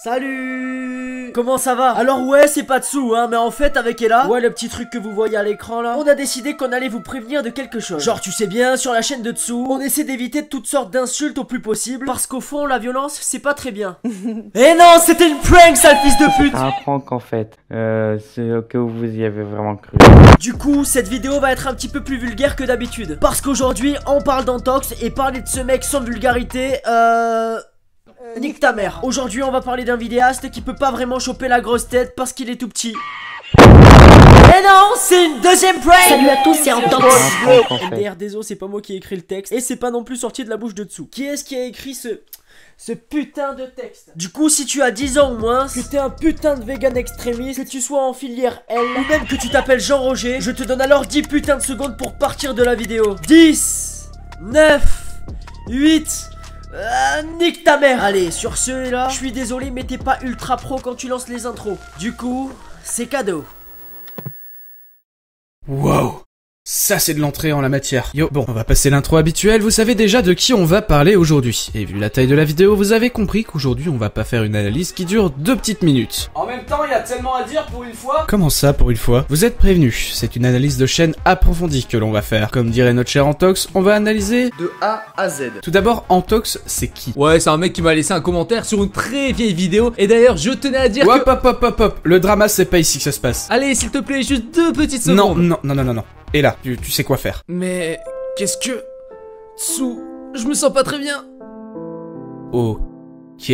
Salut! Comment ça va? Alors ouais, c'est pas dessous hein, mais en fait avec Ella, ouais le petit truc que vous voyez à l'écran là, on a décidé qu'on allait vous prévenir de quelque chose. Genre tu sais bien, sur la chaîne de dessous, on essaie d'éviter toutes sortes d'insultes au plus possible, parce qu'au fond la violence c'est pas très bien. Eh non, c'était une prank sale fils de pute! Un prank en fait, c'est au cas où vous y avez vraiment cru. Du coup, cette vidéo va être un petit peu plus vulgaire que d'habitude, parce qu'aujourd'hui on parle d'Antox et parler de ce mec sans vulgarité, nique ta mère. Aujourd'hui on va parler d'un vidéaste qui peut pas vraiment choper la grosse tête parce qu'il est tout petit. Mais non, c'est une deuxième prank. Salut à tous, c'est Antox. MDR désolé, c'est pas moi qui ai écrit le texte et c'est pas non plus sorti de la bouche de dessous. Qui est-ce qui a écrit ce putain de texte? Du coup, si tu as 10 ans ou moins, que t'es un putain de vegan extrémiste, que tu sois en filière L, ou même que tu t'appelles Jean-Roger, je te donne alors 10 putains de secondes pour partir de la vidéo. 10, 9, 8... nique ta mère. Allez, sur ce là, je suis désolé mais t'es pas ultra pro quand tu lances les intros. Du coup, c'est cadeau. Wow, ça c'est de l'entrée en la matière. Yo, bon, on va passer l'intro habituelle, vous savez déjà de qui on va parler aujourd'hui. Et vu la taille de la vidéo, vous avez compris qu'aujourd'hui on va pas faire une analyse qui dure 2 petites minutes. En même temps, il y a tellement à dire pour une fois. Comment ça pour une fois? Vous êtes prévenus, c'est une analyse de chaîne approfondie que l'on va faire. Comme dirait notre cher Antox, on va analyser De A à Z. tout d'abord Antox, c'est qui? Ouais, c'est un mec qui m'a laissé un commentaire sur une très vieille vidéo. Et d'ailleurs, je tenais à dire Hop que... hop hop hop hop, le drama c'est pas ici que ça se passe. Allez, s'il te plaît, juste 2 petites secondes. Non. Et là, tu sais quoi faire. Mais... qu'est-ce que... Tsou... Je me sens pas très bien. Ok,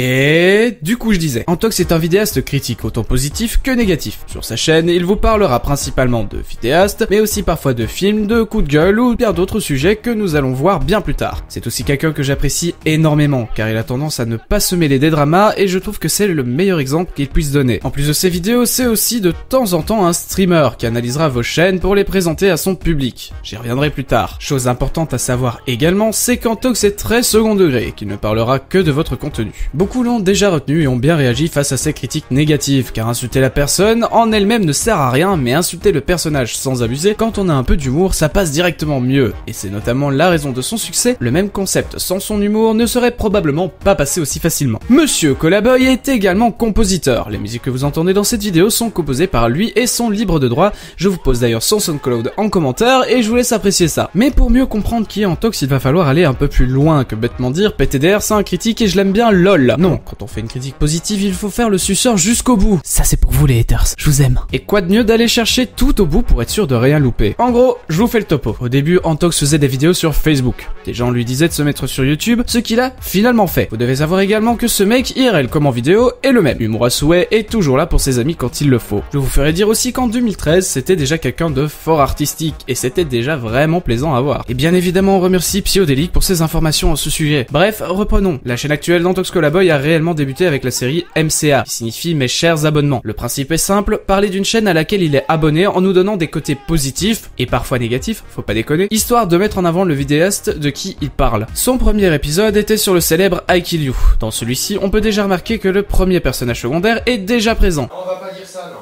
du coup je disais, Antox est un vidéaste critique autant positif que négatif. Sur sa chaîne, il vous parlera principalement de vidéastes, mais aussi parfois de films, de coups de gueule ou bien d'autres sujets que nous allons voir bien plus tard. C'est aussi quelqu'un que j'apprécie énormément, car il a tendance à ne pas se mêler des dramas et je trouve que c'est le meilleur exemple qu'il puisse donner. En plus de ses vidéos, c'est aussi de temps en temps un streamer qui analysera vos chaînes pour les présenter à son public. J'y reviendrai plus tard. Chose importante à savoir également, c'est qu'Antox est très second degré et qu'il ne parlera que de votre contenu. Beaucoup l'ont déjà retenu et ont bien réagi face à ces critiques négatives, car insulter la personne en elle-même ne sert à rien, mais insulter le personnage sans abuser, quand on a un peu d'humour, ça passe directement mieux. Et c'est notamment la raison de son succès, le même concept sans son humour ne serait probablement pas passé aussi facilement. Monsieur Colaboy est également compositeur. Les musiques que vous entendez dans cette vidéo sont composées par lui et sont libres de droit. Je vous pose d'ailleurs son SoundCloud en commentaire et je vous laisse apprécier ça. Mais pour mieux comprendre qui est Antox, il va falloir aller un peu plus loin que bêtement dire PTDR c'est un critique et je l'aime bien lol. Non, quand on fait une critique positive, il faut faire le suceur jusqu'au bout. Ça c'est pour vous les haters, je vous aime. Et quoi de mieux d'aller chercher tout au bout pour être sûr de rien louper. En gros, je vous fais le topo. Au début, Antox faisait des vidéos sur Facebook. Des gens lui disaient de se mettre sur YouTube, ce qu'il a finalement fait. Vous devez savoir également que ce mec, IRL comme en vidéo, est le même. Humour à souhait et toujours là pour ses amis quand il le faut. Je vous ferai dire aussi qu'en 2013, c'était déjà quelqu'un de fort artistique et c'était déjà vraiment plaisant à voir. Et bien évidemment, on remercie Psyodélique pour ses informations à ce sujet. Bref, reprenons. La chaîne actuelle d'Antox Colaboy a réellement débuté avec la série MCA, qui signifie mes chers abonnements. Le principe est simple, parler d'une chaîne à laquelle il est abonné en nous donnant des côtés positifs, et parfois négatifs, faut pas déconner, histoire de mettre en avant le vidéaste de qui il parle. Son premier épisode était sur le célèbre I Kill You. Dans celui-ci, on peut déjà remarquer que le premier personnage secondaire est déjà présent. On va pas dire ça, non.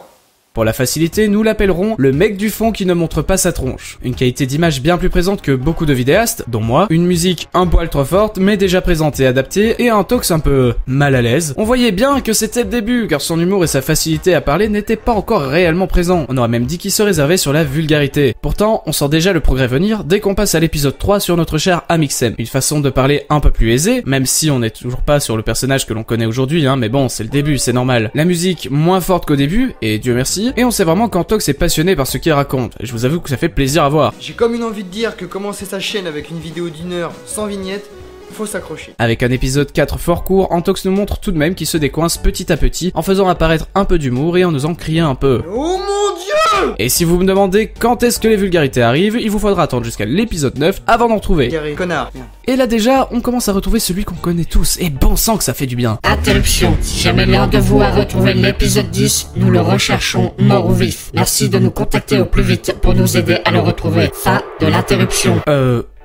Pour la facilité, nous l'appellerons le mec du fond qui ne montre pas sa tronche. Une qualité d'image bien plus présente que beaucoup de vidéastes, dont moi, une musique un poil trop forte mais déjà présente et adaptée, et un Antox un peu mal à l'aise. On voyait bien que c'était le début, car son humour et sa facilité à parler n'étaient pas encore réellement présents. On aurait même dit qu'il se réservait sur la vulgarité. Pourtant, on sent déjà le progrès venir dès qu'on passe à l'épisode 3 sur notre cher Amixem. Une façon de parler un peu plus aisée, même si on n'est toujours pas sur le personnage que l'on connaît aujourd'hui, mais bon, c'est le début, c'est normal. La musique moins forte qu'au début, et Dieu merci, et on sait vraiment qu'Antox est passionné par ce qu'il raconte, et je vous avoue que ça fait plaisir à voir. J'ai comme une envie de dire que commencer sa chaîne avec une vidéo d'1 heure sans vignette, faut s'accrocher. Avec un épisode 4 fort court, Antox nous montre tout de même qu'il se décoince petit à petit, en faisant apparaître un peu d'humour et en osant crier un peu. Oh mon dieu! Et si vous me demandez quand est-ce que les vulgarités arrivent, il vous faudra attendre jusqu'à l'épisode 9 avant d'en trouver. Carré, connard. Et là déjà, on commence à retrouver celui qu'on connaît tous, et bon sang que ça fait du bien. Interruption. Si jamais l'un de vous a retrouvé l'épisode 10, nous le recherchons mort ou vif. Merci de nous contacter au plus vite pour nous aider à le retrouver. Fin de l'interruption.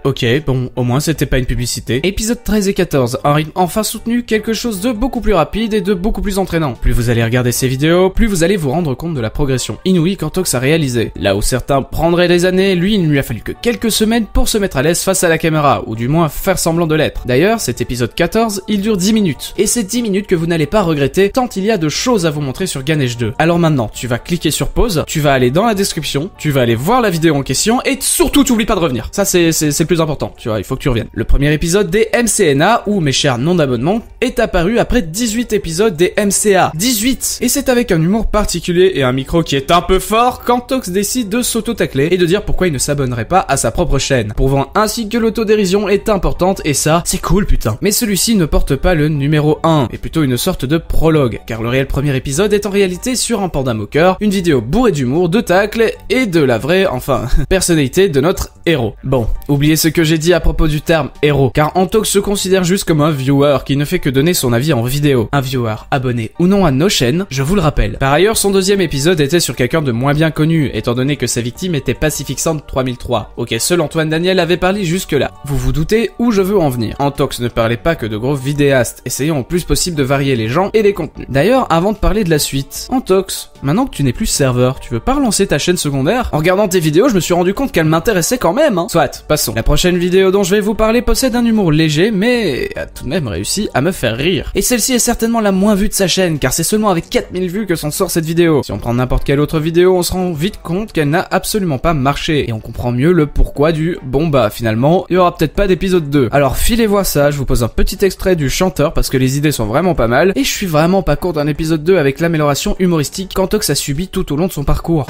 Ok, bon, au moins c'était pas une publicité. Épisode 13 et 14, un rythme enfin soutenu, quelque chose de beaucoup plus rapide et de beaucoup plus entraînant. Plus vous allez regarder ces vidéos, plus vous allez vous rendre compte de la progression inouïe qu'Antox a réalisé. Là où certains prendraient des années, lui il ne lui a fallu que quelques semaines pour se mettre à l'aise face à la caméra, ou du moins faire semblant de l'être. D'ailleurs, cet épisode 14, il dure 10 minutes. Et c'est 10 minutes que vous n'allez pas regretter, tant il y a de choses à vous montrer sur Ganesh 2. Alors maintenant, tu vas cliquer sur pause, tu vas aller dans la description, tu vas aller voir la vidéo en question, et surtout t'oublies pas de revenir. Ça c'est le plus important, tu vois, il faut que tu reviennes. Le premier épisode des MCNA, ou mes chers non d'abonnement, est apparu après 18 épisodes des MCA. 18! Et c'est avec un humour particulier et un micro qui est un peu fort qu'Antox décide de s'auto-tacler et de dire pourquoi il ne s'abonnerait pas à sa propre chaîne, prouvant ainsi que l'autodérision est importante, et ça, c'est cool putain. Mais celui-ci ne porte pas le numéro 1, mais plutôt une sorte de prologue, car le réel premier épisode est en réalité sur un panda moqueur, une vidéo bourrée d'humour, de tacle et de la vraie, enfin, personnalité de notre héros. Bon, oubliez ce que j'ai dit à propos du terme héros, car Antox se considère juste comme un viewer qui ne fait que donner son avis en vidéo. Un viewer abonné ou non à nos chaînes, je vous le rappelle. Par ailleurs, son deuxième épisode était sur quelqu'un de moins bien connu, étant donné que sa victime était Pacifixante 3003, auquel seul Antoine Daniel avait parlé jusque-là. Vous vous doutez où je veux en venir. Antox ne parlait pas que de gros vidéastes, essayant au plus possible de varier les gens et les contenus. D'ailleurs, avant de parler de la suite, Antox, maintenant que tu n'es plus serveur, tu veux pas relancer ta chaîne secondaire? En regardant tes vidéos, je me suis rendu compte qu'elle m'intéressait quand même, hein. Soit, passons. La prochaine vidéo dont je vais vous parler possède un humour léger, mais a tout de même réussi à me faire rire. Et celle-ci est certainement la moins vue de sa chaîne, car c'est seulement avec 4000 vues que s'en sort cette vidéo. Si on prend n'importe quelle autre vidéo, on se rend vite compte qu'elle n'a absolument pas marché, et on comprend mieux le pourquoi du bon bah finalement, il y aura peut-être pas d'épisode 2. Alors filez voir ça, je vous pose un petit extrait du chanteur parce que les idées sont vraiment pas mal, et je suis vraiment pas contre un épisode 2 avec l'amélioration humoristique qu'Antox a subi tout au long de son parcours.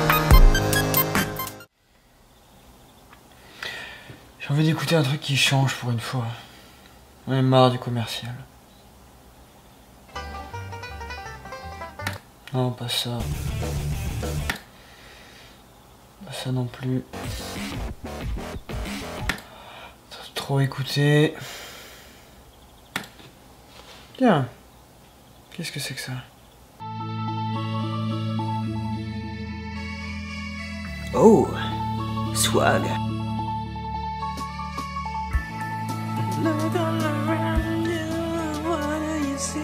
J'ai envie d'écouter un truc qui change pour une fois. On est marre du commercial. Non, pas ça. Pas ça non plus. Trop écouté. Tiens. Qu'est-ce que c'est que ça? Oh, swag. Look all around you, what do you see?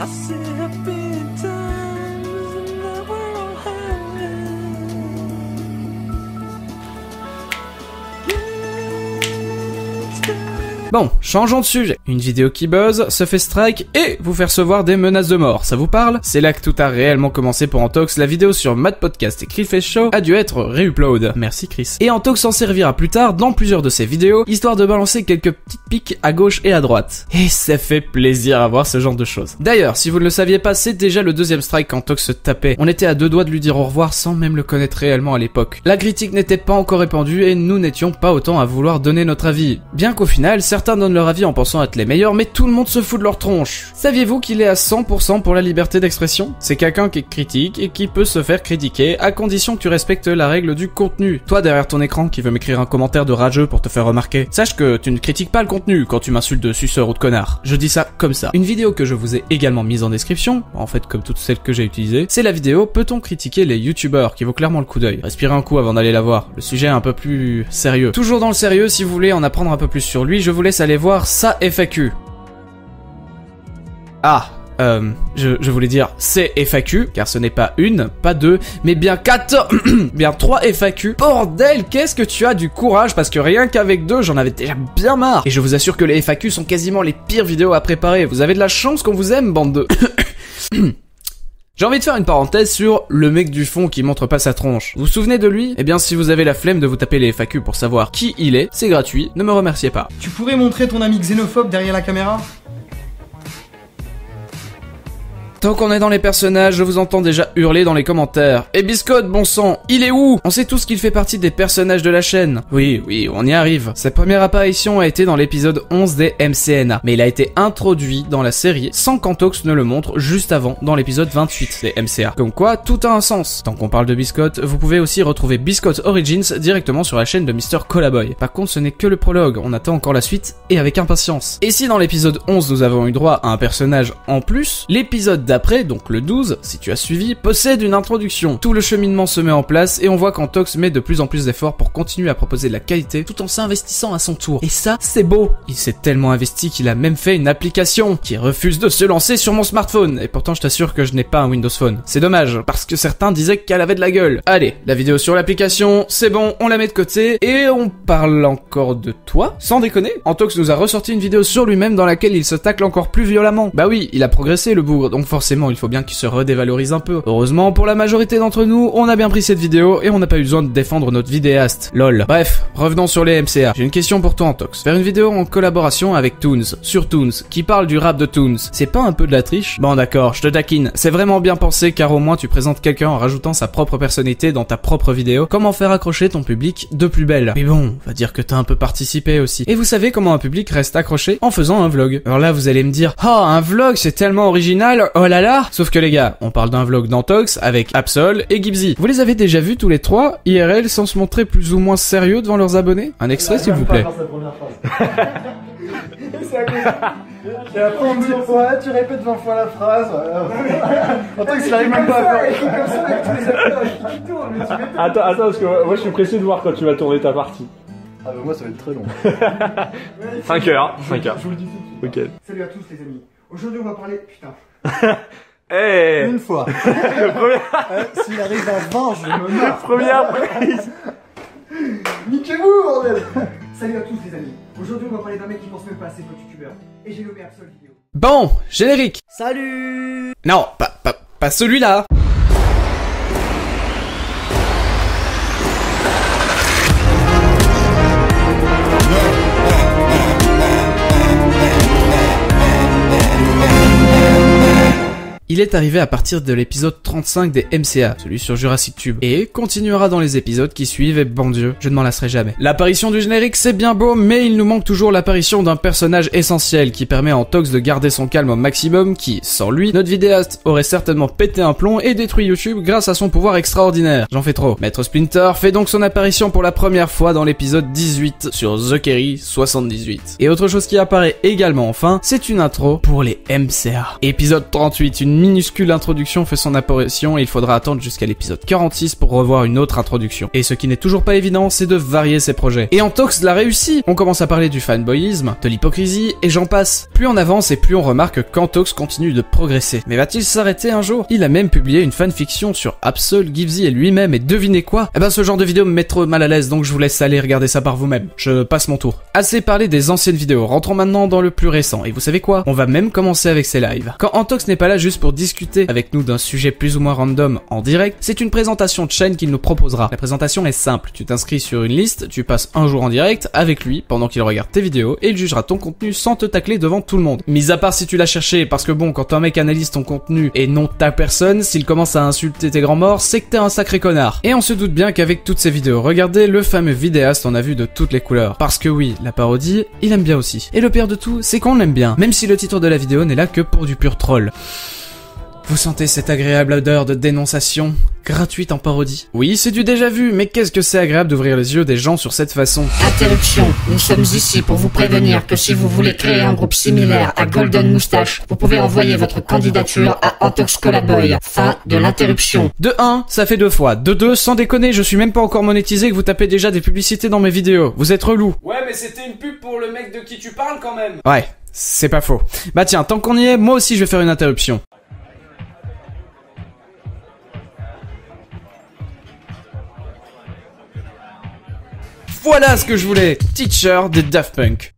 I see happy times and now we're all having. Bon, changeons de sujet. Une vidéo qui buzz, se fait strike et vous fait recevoir des menaces de mort. Ça vous parle? C'est là que tout a réellement commencé pour Antox. La vidéo sur Mad Podcast et Cliffhanger Show a dû être réupload. Merci Chris. Et Antox s'en servira plus tard dans plusieurs de ses vidéos, histoire de balancer quelques petites piques à gauche et à droite. Et ça fait plaisir à voir ce genre de choses. D'ailleurs, si vous ne le saviez pas, c'est déjà le deuxième strike qu'Antox se tapait. On était à deux doigts de lui dire au revoir sans même le connaître réellement à l'époque. La critique n'était pas encore répandue et nous n'étions pas autant à vouloir donner notre avis. Bien qu'au final, certains donnent leur avis en pensant être les meilleurs, mais tout le monde se fout de leur tronche. Saviez-vous qu'il est à 100% pour la liberté d'expression? C'est quelqu'un qui critique et qui peut se faire critiquer à condition que tu respectes la règle du contenu. Toi derrière ton écran qui veut m'écrire un commentaire de rageux pour te faire remarquer, sache que tu ne critiques pas le contenu quand tu m'insultes de suceur ou de connard. Je dis ça comme ça. Une vidéo que je vous ai également mise en description, en fait comme toutes celles que j'ai utilisées, c'est la vidéo Peut-on critiquer les youtubeurs qui vaut clairement le coup d'œil. Respirez un coup avant d'aller la voir. Le sujet est un peu plus sérieux. Toujours dans le sérieux, si vous voulez en apprendre un peu plus sur lui, je vous laisse aller voir sa FAQ. Je voulais dire c'est FAQ, car ce n'est pas une, pas deux, mais bien 4, bien 3 FAQ. Bordel, qu'est-ce que tu as du courage, parce que rien qu'avec 2, j'en avais déjà bien marre. Et je vous assure que les FAQ sont quasiment les pires vidéos à préparer. Vous avez de la chance qu'on vous aime, bande de... J'ai envie de faire une parenthèse sur le mec du fond qui montre pas sa tronche. Vous vous souvenez de lui? Eh bien, si vous avez la flemme de vous taper les FAQ pour savoir qui il est, c'est gratuit, ne me remerciez pas. Tu pourrais montrer ton ami xénophobe derrière la caméra? Tant qu'on est dans les personnages, je vous entends déjà hurler dans les commentaires. Et Biscotte, bon sang, il est où? On sait tous qu'il fait partie des personnages de la chaîne. Oui, on y arrive. Sa première apparition a été dans l'épisode 11 des MCNA, mais il a été introduit dans la série sans qu'Antox ne le montre juste avant, dans l'épisode 28 des MCA. Comme quoi, tout a un sens. Tant qu'on parle de Biscotte, vous pouvez aussi retrouver Biscotte Origins directement sur la chaîne de Mr. Colaboy. Par contre, ce n'est que le prologue, on attend encore la suite, et avec impatience. Et si dans l'épisode 11 nous avons eu droit à un personnage en plus, l'épisode d'après, donc le 12, si tu as suivi, possède une introduction. Tout le cheminement se met en place et on voit qu'Antox met de plus en plus d'efforts pour continuer à proposer de la qualité tout en s'investissant à son tour. Et ça, c'est beau. Il s'est tellement investi qu'il a même fait une application qui refuse de se lancer sur mon smartphone. Et pourtant, je t'assure que je n'ai pas un Windows Phone. C'est dommage, parce que certains disaient qu'elle avait de la gueule. Allez, la vidéo sur l'application, c'est bon, on la met de côté. Et on parle encore de toi? Sans déconner, Antox nous a ressorti une vidéo sur lui-même dans laquelle il se tacle encore plus violemment. Bah oui, il a progressé le bougre, donc forcément il faut bien qu'il se redévalorise un peu. Heureusement pour la majorité d'entre nous, on a bien pris cette vidéo et on n'a pas eu besoin de défendre notre vidéaste. Lol. Bref, revenons sur les MCA. J'ai une question pour toi Antox. Faire une vidéo en collaboration avec Toons, sur Toons, qui parle du rap de Toons, c'est pas un peu de la triche? Bon d'accord, je te taquine. C'est vraiment bien pensé car au moins tu présentes quelqu'un en rajoutant sa propre personnalité dans ta propre vidéo. Comment faire accrocher ton public de plus belle? Mais bon, on va dire que t'as un peu participé aussi. Et vous savez comment un public reste accroché? En faisant un vlog. Alors là vous allez me dire, oh un vlog c'est tellement original, oh là là. Sauf que les gars, on parle d'un vlog d'Antox avec Absol et Gibzy. Vous les avez déjà vus tous les trois, IRL, sans se montrer plus ou moins sérieux devant leurs abonnés? Un extrait s'il vous plaît. Et après on me dit, ouais, tu répètes 20 fois la phrase. Antox il arrive même pas à faire comme ça avec tous les acteurs qui tournent, mais tu m'étonnes. Attends, parce que moi je suis pressé de voir quand tu vas tourner ta partie. Ah bah moi ça va être très long. 5 heures. Je vous le dis tout de suite. Ok. Salut à tous les amis. Aujourd'hui on va parler... Putain. Hey. Une fois. S'il arrive à 20, je me marre. Première prise. Niquez-vous bordel. Salut à tous les amis. Aujourd'hui on va parler d'un mec qui pense même pas à ses potes youtubeurs. Et j'ai nommé Absol Vidéo. Bon, générique. Salut. Non, pas celui-là. Il est arrivé à partir de l'épisode 35 des MCA, celui sur Jurassic Tube, et continuera dans les épisodes qui suivent et bon Dieu, je ne m'en lasserai jamais. L'apparition du générique c'est bien beau, mais il nous manque toujours l'apparition d'un personnage essentiel qui permet à Antox de garder son calme au maximum, qui, sans lui, notre vidéaste aurait certainement pété un plomb et détruit YouTube grâce à son pouvoir extraordinaire. J'en fais trop. Maître Splinter fait donc son apparition pour la première fois dans l'épisode 18 sur The Kerry 78. Et autre chose qui apparaît également enfin, c'est une intro pour les MCA. Épisode 38, une minuscule introduction fait son apparition et il faudra attendre jusqu'à l'épisode 46 pour revoir une autre introduction. Et ce qui n'est toujours pas évident, c'est de varier ses projets. Et Antox l'a réussi. On commence à parler du fanboyisme, de l'hypocrisie et j'en passe. Plus on avance et plus on remarque qu'Antox continue de progresser. Mais va-t-il s'arrêter un jour? Il a même publié une fanfiction sur Absol, Gibzy et lui-même et devinez quoi? Eh ben ce genre de vidéo me met trop mal à l'aise donc je vous laisse aller regarder ça par vous-même. Je passe mon tour. Assez parlé des anciennes vidéos, rentrons maintenant dans le plus récent. Et vous savez quoi? On va même commencer avec ses lives. Quand Antox n'est pas là juste pour discuter avec nous d'un sujet plus ou moins random en direct, c'est une présentation de chaîne qu'il nous proposera. La présentation est simple, tu t'inscris sur une liste, tu passes un jour en direct avec lui pendant qu'il regarde tes vidéos et il jugera ton contenu sans te tacler devant tout le monde. Mis à part si tu l'as cherché, parce que bon, quand un mec analyse ton contenu et non ta personne, s'il commence à insulter tes grands morts, c'est que t'es un sacré connard. Et on se doute bien qu'avec toutes ces vidéos, regardez, le fameux vidéaste en a vu de toutes les couleurs. Parce que oui, la parodie, il aime bien aussi. Et le pire de tout, c'est qu'on l'aime bien, même si le titre de la vidéo n'est là que pour du pur troll. Vous sentez cette agréable odeur de dénonciation gratuite en parodie? Oui, c'est du déjà vu, mais qu'est-ce que c'est agréable d'ouvrir les yeux des gens sur cette façon? Interruption. Nous sommes ici pour vous prévenir que si vous voulez créer un groupe similaire à Golden Moustache, vous pouvez envoyer votre candidature à Antox Colaboy. Fin de l'interruption. De 1, ça fait 2 fois. De 2, sans déconner, je suis même pas encore monétisé que vous tapez déjà des publicités dans mes vidéos. Vous êtes relou. Ouais, mais c'était une pub pour le mec de qui tu parles quand même. Ouais, c'est pas faux. Bah tiens, tant qu'on y est, moi aussi je vais faire une interruption. Voilà ce que je voulais. Teacher des Daft Punk.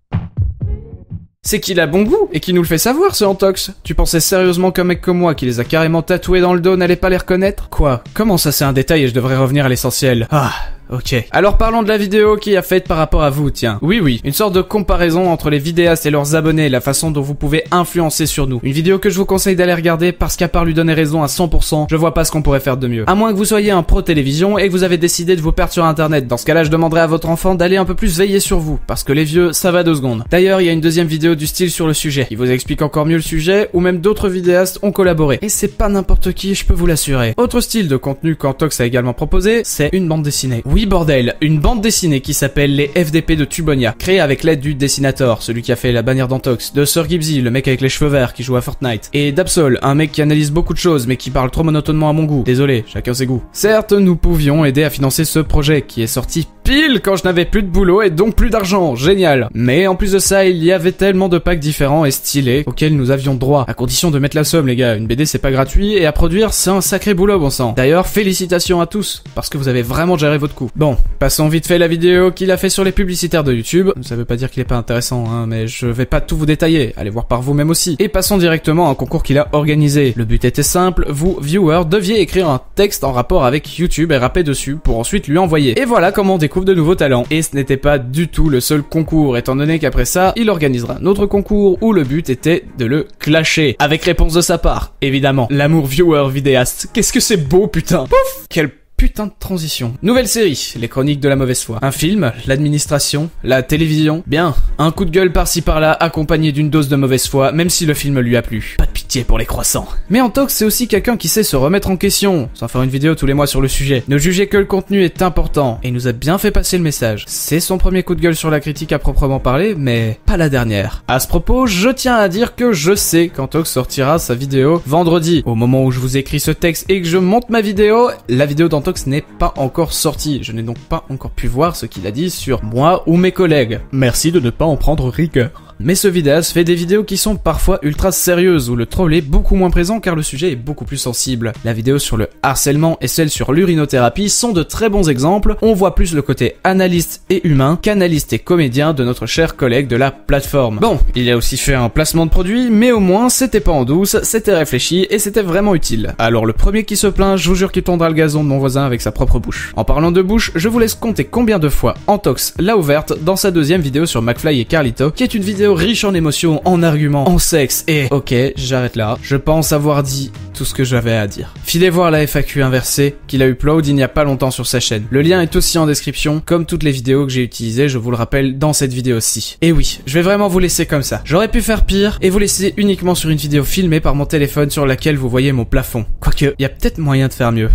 C'est qu'il a bon goût et qu'il nous le fait savoir ce Antox. Tu pensais sérieusement qu'un mec comme moi qui les a carrément tatoués dans le dos n'allait pas les reconnaître? Quoi? Comment ça c'est un détail et je devrais revenir à l'essentiel? Ah, ok. Alors parlons de la vidéo qui a faite par rapport à vous, tiens. Oui, une sorte de comparaison entre les vidéastes et leurs abonnés, la façon dont vous pouvez influencer sur nous. Une vidéo que je vous conseille d'aller regarder parce qu'à part lui donner raison à 100%, je vois pas ce qu'on pourrait faire de mieux. À moins que vous soyez un pro télévision et que vous avez décidé de vous perdre sur internet. Dans ce cas-là, je demanderai à votre enfant d'aller un peu plus veiller sur vous, parce que les vieux, ça va 2 secondes. D'ailleurs, il y a une deuxième vidéo du style sur le sujet. Il vous explique encore mieux le sujet, ou même d'autres vidéastes ont collaboré. Et c'est pas n'importe qui, je peux vous l'assurer. Autre style de contenu qu'Antox a également proposé, c'est une bande dessinée. Oui bordel, une bande dessinée qui s'appelle les FDP de Tubonia, créée avec l'aide du Dessinator, celui qui a fait la bannière d'Antox, de Sir Gibbsy, le mec avec les cheveux verts qui joue à Fortnite, et d'Absol, un mec qui analyse beaucoup de choses mais qui parle trop monotonement à mon goût. Désolé, chacun ses goûts. Certes, nous pouvions aider à financer ce projet qui est sorti pile quand je n'avais plus de boulot et donc plus d'argent, génial. Mais en plus de ça, il y avait tellement de packs différents et stylés auxquels nous avions droit, à condition de mettre la somme les gars, une BD c'est pas gratuit et à produire c'est un sacré boulot bon sang. D'ailleurs, félicitations à tous, parce que vous avez vraiment géré votre coup. Bon, passons vite fait la vidéo qu'il a fait sur les publicitaires de YouTube, ça veut pas dire qu'il est pas intéressant hein, mais je vais pas tout vous détailler, allez voir par vous-même aussi. Et passons directement à un concours qu'il a organisé. Le but était simple, vous, viewers, deviez écrire un texte en rapport avec YouTube et rapper dessus pour ensuite lui envoyer. Et voilà comment on découvre de nouveaux talents. Et ce n'était pas du tout le seul concours, étant donné qu'après ça, il organisera un autre concours où le but était de le clasher. Avec réponse de sa part, évidemment. L'amour viewer vidéaste. Qu'est-ce que c'est beau, putain. Pouf. Quel putain de transition. Nouvelle série, les chroniques de la mauvaise foi. Un film, l'administration, la télévision. Bien, un coup de gueule par-ci par-là, accompagné d'une dose de mauvaise foi, même si le film lui a plu. Pas de pitié pour les croissants. Mais Antox, c'est aussi quelqu'un qui sait se remettre en question, sans faire une vidéo tous les mois sur le sujet. Ne jugez que le contenu est important, et il nous a bien fait passer le message. C'est son premier coup de gueule sur la critique à proprement parler, mais pas la dernière. À ce propos, je tiens à dire que je sais qu'Antox sortira sa vidéo vendredi. Au moment où je vous écris ce texte et que je monte ma vidéo, la vidéo d'Antox n'est pas encore sorti. Je n'ai donc pas encore pu voir ce qu'il a dit sur moi ou mes collègues. Merci de ne pas en prendre rigueur. Mais ce vidéaste fait des vidéos qui sont parfois ultra sérieuses, où le troll est beaucoup moins présent car le sujet est beaucoup plus sensible. La vidéo sur le harcèlement et celle sur l'urinothérapie sont de très bons exemples. On voit plus le côté analyste et humain qu'analyste et comédien de notre cher collègue de la plateforme. Bon, il a aussi fait un placement de produit, mais au moins c'était pas en douce, c'était réfléchi et c'était vraiment utile. Alors le premier qui se plaint, je vous jure qu'il tondra le gazon de mon voisin avec sa propre bouche. En parlant de bouche, je vous laisse compter combien de fois Antox l'a ouverte dans sa deuxième vidéo sur McFly et Carlito, qui est une vidéo riche en émotions, en arguments, en sexe et... Ok, j'arrête là. Je pense avoir dit tout ce que j'avais à dire. Filez voir la FAQ inversée qu'il a upload il n'y a pas longtemps sur sa chaîne. Le lien est aussi en description, comme toutes les vidéos que j'ai utilisées, je vous le rappelle, dans cette vidéo-ci. Et oui, je vais vraiment vous laisser comme ça. J'aurais pu faire pire et vous laisser uniquement sur une vidéo filmée par mon téléphone sur laquelle vous voyez mon plafond. Quoique, y a peut-être moyen de faire mieux.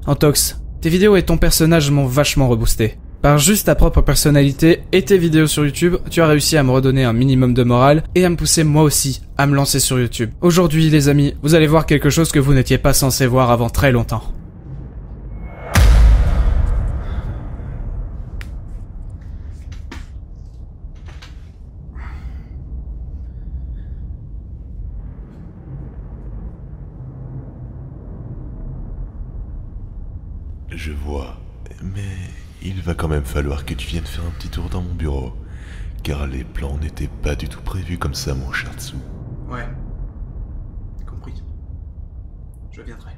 Antox, tes vidéos et ton personnage m'ont vachement reboosté. Par juste ta propre personnalité et tes vidéos sur YouTube, tu as réussi à me redonner un minimum de morale et à me pousser moi aussi à me lancer sur YouTube. Aujourd'hui les amis, vous allez voir quelque chose que vous n'étiez pas censé voir avant très longtemps. Je vois, mais il va quand même falloir que tu viennes faire un petit tour dans mon bureau, car les plans n'étaient pas du tout prévus comme ça, mon cher Tsu. Ouais, compris. Je viendrai.